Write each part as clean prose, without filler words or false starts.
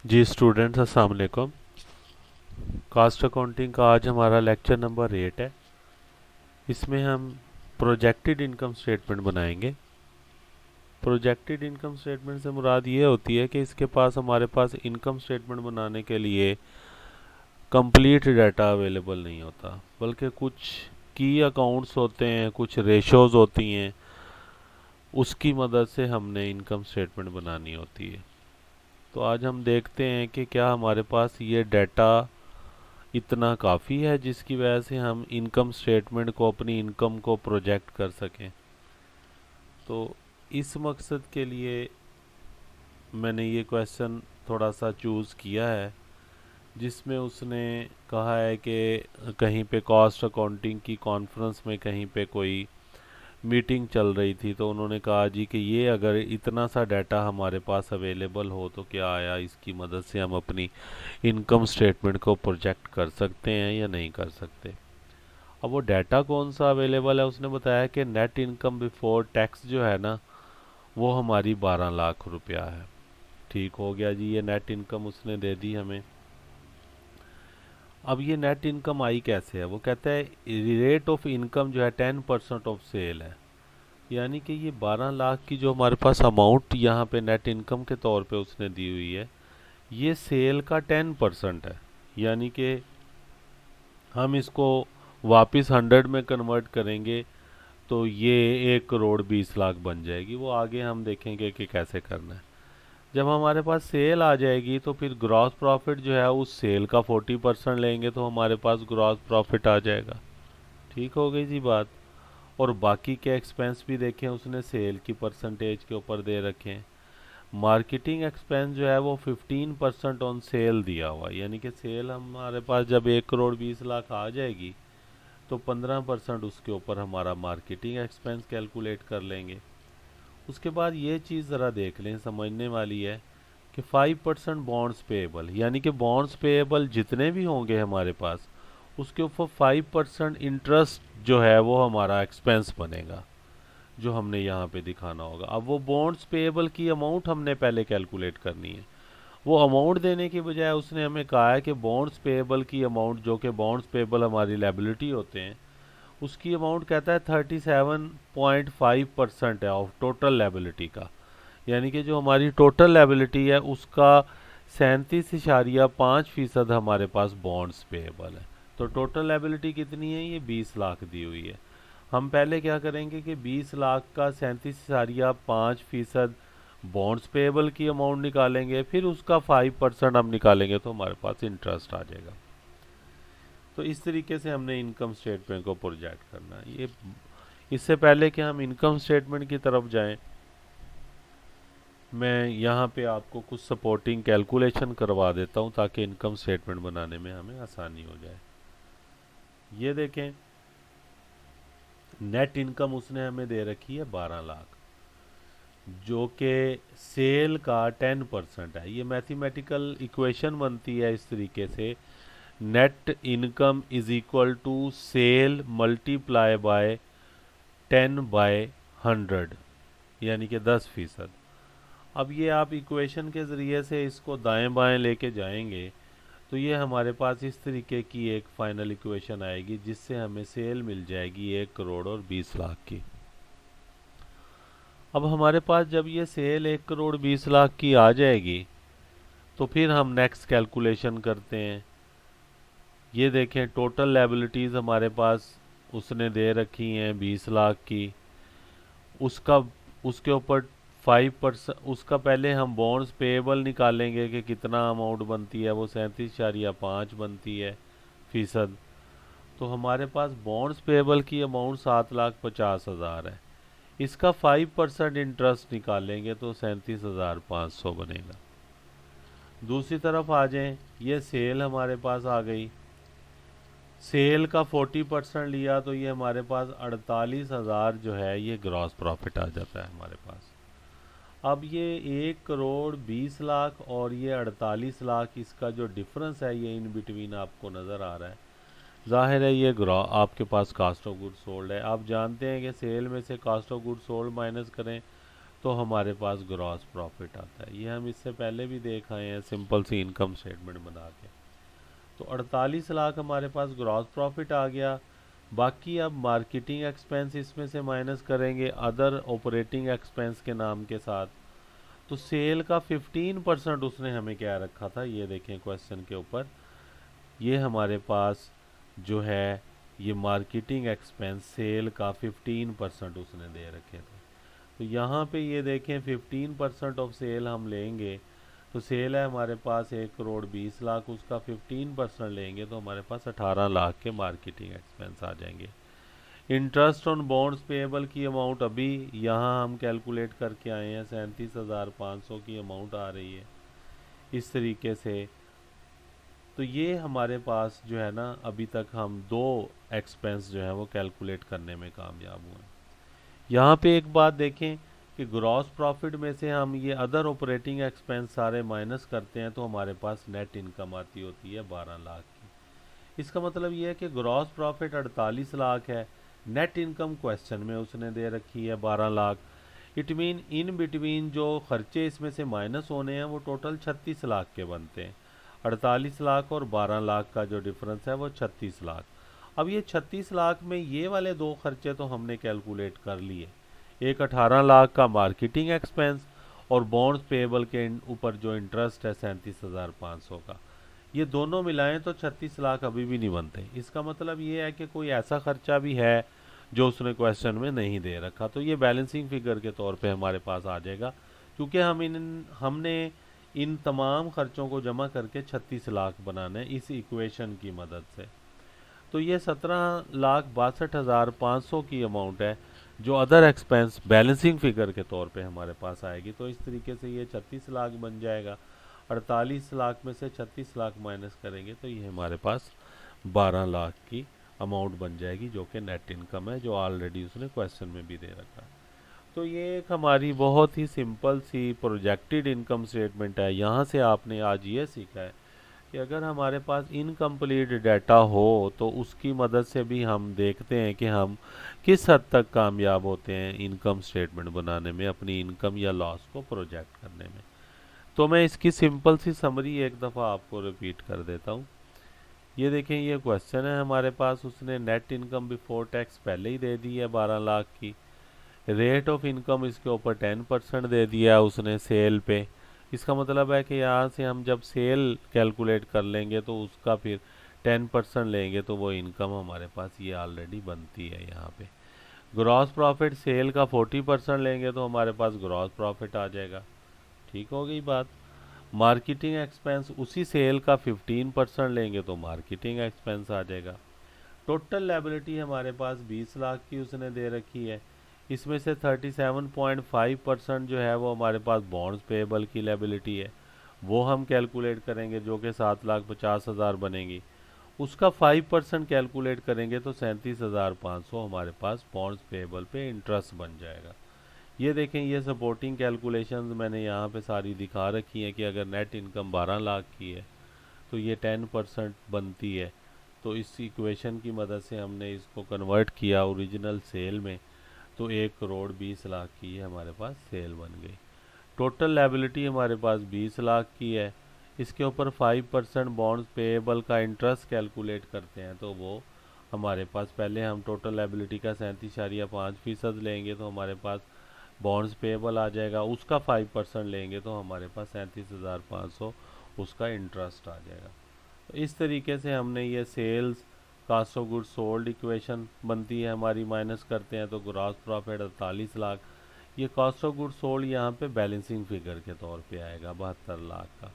जी students, अस्सलाम वालेकुम। Cast accounting का आज हमारा लेक्चर नंबर 8 है। इसमें हम प्रोजेक्टेड इनकम स्टेटमेंट बनाएंगे। प्रोजेक्टेड इनकम स्टेटमेंट से मुराद ये होती है कि इसके पास हमारे पास इनकम स्टेटमेंट बनाने के लिए कंप्लीट डाटा अवेलेबल नहीं होता, बल्कि कुछ की अकाउंट्स होते हैं, कुछ रेशोज़ होती हैं, उसकी मदद से हमने इनकम स्टेटमेंट बनानी होती है। तो आज हम देखते हैं कि क्या हमारे पास ये डाटा इतना काफ़ी है जिसकी वजह से हम इनकम स्टेटमेंट को, अपनी इनकम को प्रोजेक्ट कर सकें। तो इस मकसद के लिए मैंने ये क्वेश्चन थोड़ा सा चूज़ किया है, जिसमें उसने कहा है कि कहीं पे कॉस्ट अकाउंटिंग की कॉन्फ्रेंस में कहीं पे कोई मीटिंग चल रही थी, तो उन्होंने कहा जी कि ये अगर इतना सा डाटा हमारे पास अवेलेबल हो तो क्या आया इसकी मदद से हम अपनी इनकम स्टेटमेंट को प्रोजेक्ट कर सकते हैं या नहीं कर सकते। अब वो डाटा कौन सा अवेलेबल है, उसने बताया कि नेट इनकम बिफोर टैक्स जो है ना, वो हमारी 12 लाख रुपया है। ठीक हो गया जी, ये नेट इनकम उसने दे दी हमें। अब ये नेट इनकम आई कैसे है, वो कहता है रेट ऑफ इनकम जो है 10% ऑफ सेल है। यानी कि ये 12 लाख की जो हमारे पास अमाउंट यहाँ पे नेट इनकम के तौर पे उसने दी हुई है, ये सेल का 10% है। यानी कि हम इसको वापस 100 में कन्वर्ट करेंगे तो ये 1 करोड़ 20 लाख बन जाएगी। वो आगे हम देखेंगे कि कैसे करना है। जब हमारे पास सेल आ जाएगी तो फिर ग्रॉस प्रॉफिट जो है उस सेल का 40% लेंगे तो हमारे पास ग्रॉस प्रॉफिट आ जाएगा। ठीक हो गई जी बात। और बाकी के एक्सपेंस भी देखें, उसने सेल की परसेंटेज के ऊपर दे रखे हैं। मार्केटिंग एक्सपेंस जो है वो 15% ऑन सेल दिया हुआ है। यानी कि सेल हमारे पास जब 1 करोड़ 20 लाख आ जाएगी तो 15% उसके ऊपर हमारा मार्केटिंग एक्सपेंस कैलकुलेट कर लेंगे। उसके बाद ये चीज़ ज़रा देख लें, समझने वाली है कि 5% बॉन्ड्स पेएबल, यानी कि बॉन्ड्स पेएबल जितने भी होंगे हमारे पास, उसके ऊपर 5% इंटरेस्ट जो है वो हमारा एक्सपेंस बनेगा, जो हमने यहाँ पे दिखाना होगा। अब वो बॉन्ड्स पेएबल की अमाउंट हमने पहले कैलकुलेट करनी है। वो अमाउंट देने की बजाय उसने हमें कहा है कि बॉन्ड्स पेएबल की अमाउंट, जो कि बॉन्ड्स पेएबल हमारी लायबिलिटी होते हैं, उसकी अमाउंट कहता है 37.5% है ऑफ टोटल लायबिलिटी का। यानी कि जो हमारी टोटल लायबिलिटी है उसका 37.5% हमारे पास बॉन्ड्स पेएबल है। तो टोटल लायबिलिटी कितनी है, ये 20 लाख दी हुई है। हम पहले क्या करेंगे कि 20 लाख का 37.5% बॉन्ड्स पेएबल की अमाउंट निकालेंगे, फिर उसका 5% हम निकालेंगे तो हमारे पास इंटरेस्ट आ जाएगा। तो इस तरीके से हमने इनकम स्टेटमेंट को प्रोजेक्ट करना है। ये इससे पहले कि हम इनकम स्टेटमेंट की तरफ जाएं, मैं यहाँ पे आपको कुछ सपोर्टिंग कैलकुलेशन करवा देता हूँ ताकि इनकम स्टेटमेंट बनाने में हमें आसानी हो जाए। ये देखें, नेट इनकम उसने हमें दे रखी है 12 लाख, जो कि सेल का 10% है। ये मैथमेटिकल इक्वेशन बनती है इस तरीके से, net income is equal to sale multiply by 10/100, यानी कि 10%। अब ये आप इक्वेशन के ज़रिए से इसको दाएं बाएं लेके जाएंगे तो ये हमारे पास इस तरीके की एक फाइनल इक्वेशन आएगी, जिससे हमें सेल मिल जाएगी 1 करोड़ 20 लाख की। अब हमारे पास जब ये सेल 1 करोड़ 20 लाख की आ जाएगी तो फिर हम नेक्स्ट कैलकुलेशन करते हैं। ये देखें, टोटल लायबिलिटीज़ हमारे पास उसने दे रखी हैं 20 लाख की। उसका उसके ऊपर 5%, उसका पहले हम बॉन्ड्स पेएबल निकालेंगे कि कितना अमाउंट बनती है, वो 37.5 बनती है फीसद। तो हमारे पास बॉन्ड्स पेएबल की अमाउंट 7,50,000 है। इसका 5% इंटरेस्ट निकालेंगे तो 37,500 बनेगा। दूसरी तरफ आ जाएं, ये सेल हमारे पास आ गई। सेल का 40% लिया तो ये हमारे पास 48,000 जो है ये ग्रॉस प्रॉफिट आ जाता है हमारे पास। अब ये 1 करोड़ 20 लाख और ये 48 लाख, इसका जो डिफरेंस है ये इन बिटवीन आपको नज़र आ रहा है। जाहिर है ये ग्रॉ आपके पास कास्ट ऑफ गुड सोल्ड है। आप जानते हैं कि सेल में से cost of good sold minus करें तो हमारे पास ग्रॉस प्रॉफिट आता है। ये हम इससे पहले भी देख आए हैं सिंपल सी इनकम स्टेटमेंट बना के। तो 48 लाख हमारे पास ग्रॉस प्रॉफिट आ गया। बाकी अब मार्केटिंग एक्सपेंस इसमें से माइनस करेंगे अदर ऑपरेटिंग एक्सपेंस के नाम के साथ। तो सेल का 15% उसने हमें क्या रखा था, ये देखें क्वेश्चन के ऊपर, ये हमारे पास जो है ये मार्केटिंग एक्सपेंस सेल का 15% उसने दे रखे थे। तो यहाँ पे ये देखें 15% ऑफ सेल हम लेंगे तो सेल है हमारे पास 1,20,00,000, उसका 15% लेंगे तो हमारे पास 18 लाख के मार्केटिंग एक्सपेंस आ जाएंगे। इंटरेस्ट ऑन बॉन्ड्स पेएबल की अमाउंट अभी यहाँ हम कैलकुलेट करके आए हैं, 37,500 की अमाउंट आ रही है इस तरीके से। तो ये हमारे पास जो है ना अभी तक हम दो एक्सपेंस जो है वो कैलकुलेट करने में कामयाब हुए। यहाँ पे एक बात देखें कि ग्रॉस प्रॉफिट में से हम ये अदर ऑपरेटिंग एक्सपेंस सारे माइनस करते हैं तो हमारे पास नेट इनकम आती होती है 12 लाख की। इसका मतलब ये है कि ग्रॉस प्रॉफिट 48 लाख है, नेट इनकम क्वेश्चन में उसने दे रखी है 12 lakh. It mean in between जो खर्चे इसमें से माइनस होने हैं वो टोटल 36 लाख के बनते हैं। 48 लाख और 12 लाख का जो डिफरेंस है वो 36 लाख। अब ये 36 लाख में ये वाले दो खर्चे तो हमने कैलकुलेट कर लिए, एक 18 लाख का मार्केटिंग एक्सपेंस और बॉन्ड्स पेएबल के ऊपर जो इंटरेस्ट है 37,500 का, ये दोनों मिलाएं तो 36 लाख अभी भी नहीं बनते। इसका मतलब ये है कि कोई ऐसा खर्चा भी है जो उसने क्वेश्चन में नहीं दे रखा, तो ये बैलेंसिंग फिगर के तौर पे हमारे पास आ जाएगा, क्योंकि हमने इन तमाम खर्चों को जमा करके 36 लाख बनाने इस इक्वेशन की मदद से। तो ये 17,62,500 की अमाउंट है जो अदर एक्सपेंस बैलेंसिंग फिगर के तौर पे हमारे पास आएगी। तो इस तरीके से ये 36 लाख बन जाएगा। 48 लाख में से 36 लाख माइनस करेंगे तो ये हमारे पास 12 लाख की अमाउंट बन जाएगी, जो कि नेट इनकम है, जो ऑलरेडी उसने क्वेश्चन में भी दे रखा है। तो ये एक हमारी बहुत ही सिंपल सी प्रोजेक्टेड इनकम स्टेटमेंट है। यहाँ से आपने आज ये सीखा है कि अगर हमारे पास इनकम्प्लीट डाटा हो तो उसकी मदद से भी हम देखते हैं कि हम किस हद तक कामयाब होते हैं इनकम स्टेटमेंट बनाने में, अपनी इनकम या लॉस को प्रोजेक्ट करने में। तो मैं इसकी सिंपल सी समरी एक दफ़ा आपको रिपीट कर देता हूँ। ये देखें, ये क्वेश्चन है हमारे पास, उसने नेट इनकम बिफोर टैक्स पहले ही दे दी है 12 लाख की। रेट ऑफ इनकम इसके ऊपर 10% दे दिया है उसने सेल पे। इसका मतलब है कि यहाँ से हम जब सेल कैलकुलेट कर लेंगे तो उसका फिर 10% लेंगे तो वो इनकम हमारे पास ये ऑलरेडी बनती है यहाँ पे। ग्रॉस प्रॉफिट सेल का 40% लेंगे तो हमारे पास ग्रॉस प्रॉफिट आ जाएगा। ठीक हो गई बात। मार्केटिंग एक्सपेंस उसी सेल का 15% लेंगे तो मार्केटिंग एक्सपेंस आ जाएगा। टोटल लायबिलिटी हमारे पास 20 लाख की उसने दे रखी है। इसमें से 37.5% जो है वो हमारे पास बॉन्ड्स पेएबल की लायबिलिटी है, वो हम कैलकुलेट करेंगे जो कि 7,50,000 बनेगी। उसका 5% कैलकुलेट करेंगे तो 37,500 हमारे पास बॉन्ड्स पेएबल पे इंटरेस्ट बन जाएगा। ये देखें, ये सपोर्टिंग कैलकुलेशंस मैंने यहाँ पे सारी दिखा रखी हैं कि अगर नेट इनकम 12 लाख की है तो ये 10% बनती है। तो इस इक्वेशन की मदद से हमने इसको कन्वर्ट किया ओरिजिनल सेल में, तो 1,20,00,000 की हमारे पास सेल बन गई। टोटल लायबिलिटी हमारे पास 20 लाख की है। इसके ऊपर 5% बॉन्ड्स पेएबल का इंटरेस्ट कैलकुलेट करते हैं तो वो हमारे पास, पहले हम टोटल लायबिलिटी का 37.5% लेंगे तो हमारे पास बॉन्ड्स पेएबल आ जाएगा, उसका 5% लेंगे तो हमारे पास 37,500 उसका इंटरेस्ट आ जाएगा। तो इस तरीके से हमने ये sales cost of goods sold equation बनती है हमारी, माइनस करते हैं तो ग्रॉस प्रॉफिट 48 लाख। ये कॉस्ट ऑफ गुड्स सोल्ड यहाँ पे बैलेंसिंग फिगर के तौर पे आएगा 72 लाख का,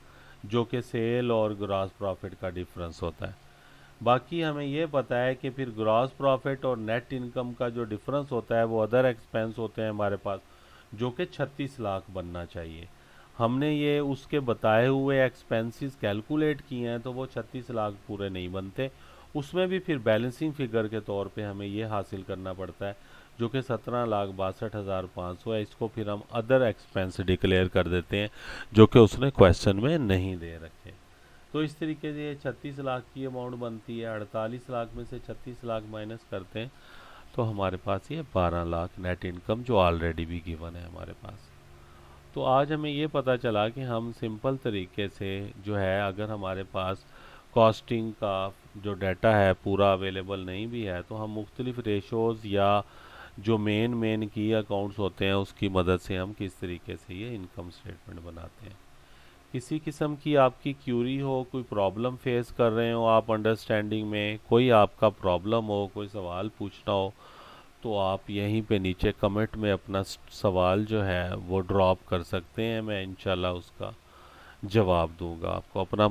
जो कि सेल और ग्रॉस प्रॉफिट का डिफरेंस होता है। बाकी हमें ये पता है कि फिर ग्रॉस प्रॉफिट और नेट इनकम का जो डिफरेंस होता है वो अदर एक्सपेंस होते हैं हमारे पास, जो कि 36 लाख बनना चाहिए। हमने ये उसके बताए हुए एक्सपेंसेस कैलकुलेट किए हैं तो वो 36 लाख पूरे नहीं बनते। उसमें भी फिर बैलेंसिंग फिगर के तौर पे हमें ये हासिल करना पड़ता है जो कि 17,62,500 है। इसको फिर हम अदर एक्सपेंस डिक्लेयर कर देते हैं जो कि उसने क्वेश्चन में नहीं दे रखे। तो इस तरीके से ये 36 लाख की अमाउंट बनती है। 48 लाख में से 36 लाख माइनस करते हैं तो हमारे पास ये 12 लाख नेट इनकम जो ऑलरेडी भी गिवन है हमारे पास। तो आज हमें ये पता चला कि हम सिंपल तरीके से जो है, अगर हमारे पास कॉस्टिंग का जो डाटा है पूरा अवेलेबल नहीं भी है, तो हम मुख्तलिफ रेशोज़ या जो मेन की अकाउंट्स होते हैं उसकी मदद से हम किस तरीके से ये इनकम स्टेटमेंट बनाते हैं। किसी किस्म की आपकी क्यूरी हो, कोई प्रॉब्लम फेस कर रहे हो आप अंडरस्टैंडिंग में, कोई आपका प्रॉब्लम हो, कोई सवाल पूछना हो, तो आप यहीं पे नीचे कमेंट में अपना सवाल जो है वो ड्रॉप कर सकते हैं। मैं इंशाल्लाह उसका जवाब दूंगा आपको। अपना